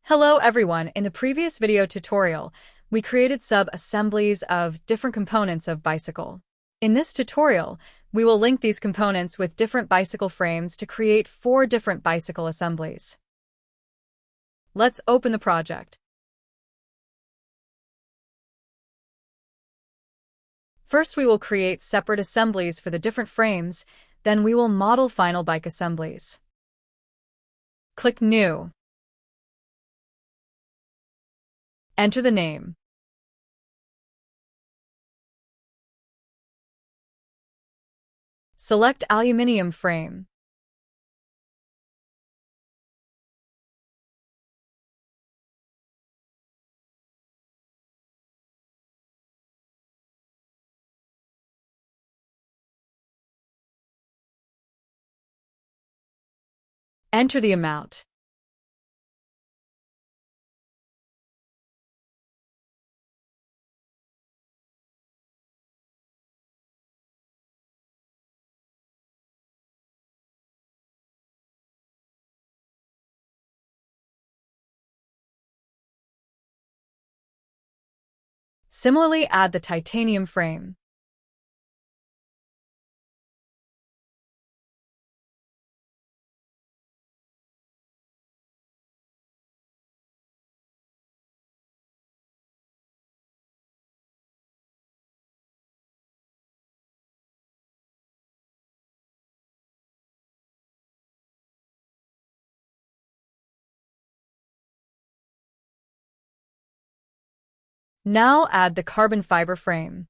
Hello everyone, in the previous video tutorial, we created sub-assemblies of different components of bicycle. In this tutorial, we will link these components with different bicycle frames to create 4 different bicycle assemblies. Let's open the project. First, we will create separate assemblies for the different frames, then we will model final bike assemblies. Click New. Enter the name. Select Aluminium frame. Enter the amount. Similarly, add the titanium frame. Now add the carbon fiber frame.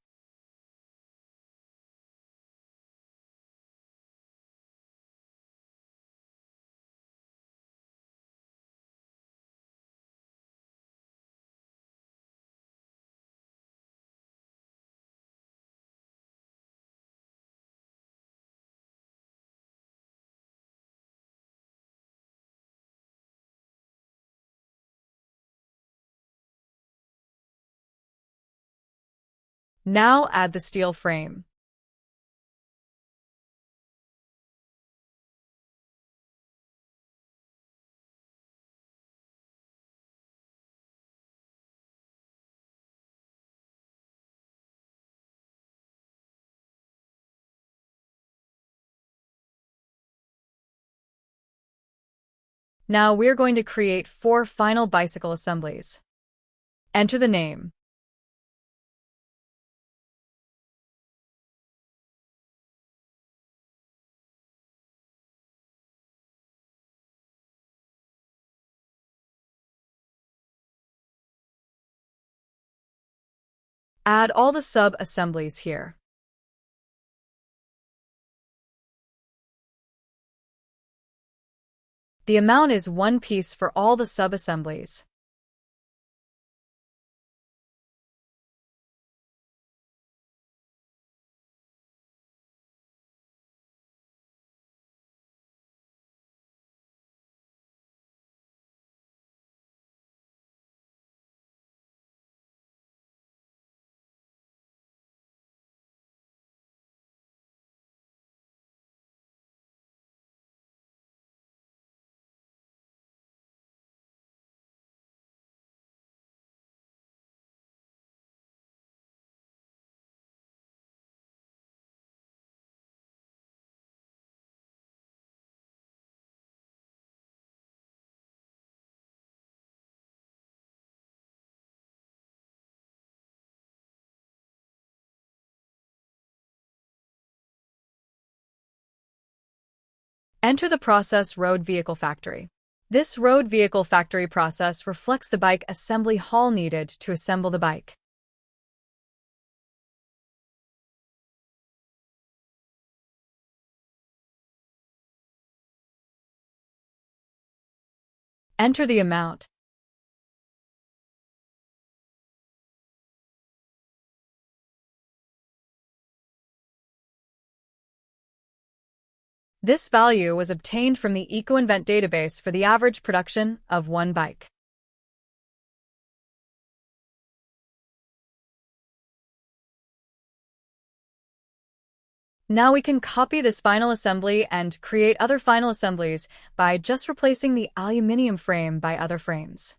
Now add the steel frame. Now we're going to create 4 final bicycle assemblies. Enter the name. Add all the sub-assemblies here. The amount is 1 piece for all the sub-assemblies. Enter the process Road Vehicle Factory. This road vehicle factory process reflects the bike assembly hall needed to assemble the bike. Enter the amount. This value was obtained from the EcoInvent database for the average production of 1 bike. Now we can copy this final assembly and create other final assemblies by just replacing the aluminium frame by other frames.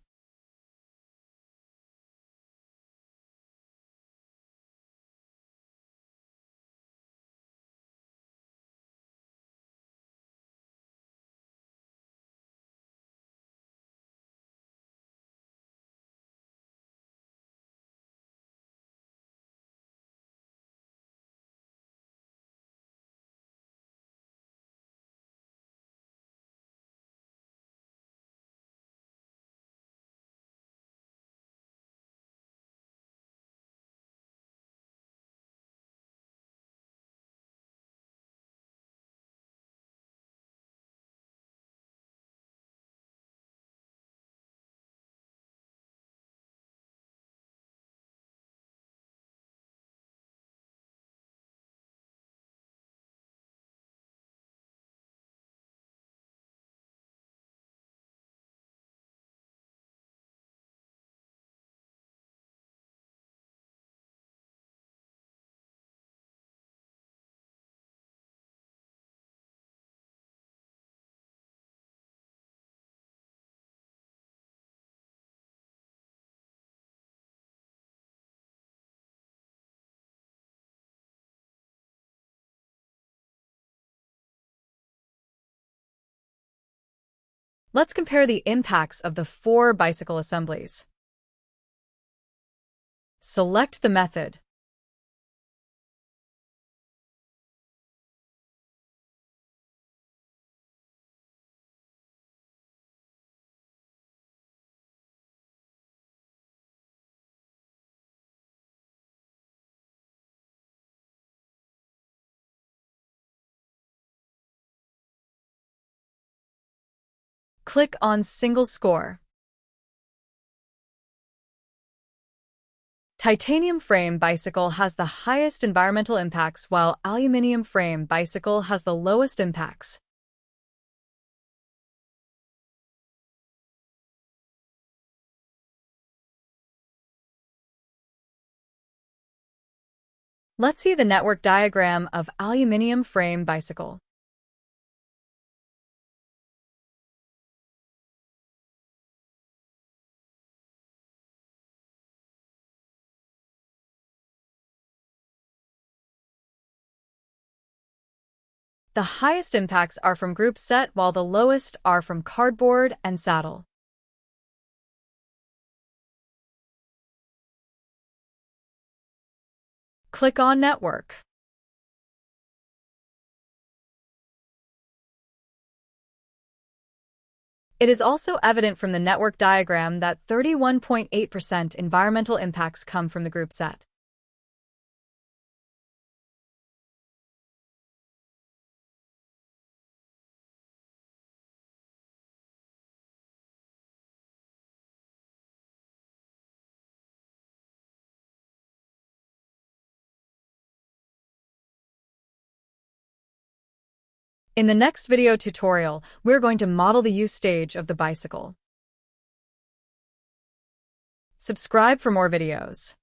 Let's compare the impacts of the 4 bicycle assemblies. Select the method. Click on Single Score. Titanium frame bicycle has the highest environmental impacts, while aluminum frame bicycle has the lowest impacts. Let's see the network diagram of aluminum frame bicycle. The highest impacts are from group set, while the lowest are from cardboard and saddle. Click on Network. It is also evident from the network diagram that 31.8% environmental impacts come from the group set. In the next video tutorial, we're going to model the use stage of the bicycle. Subscribe for more videos.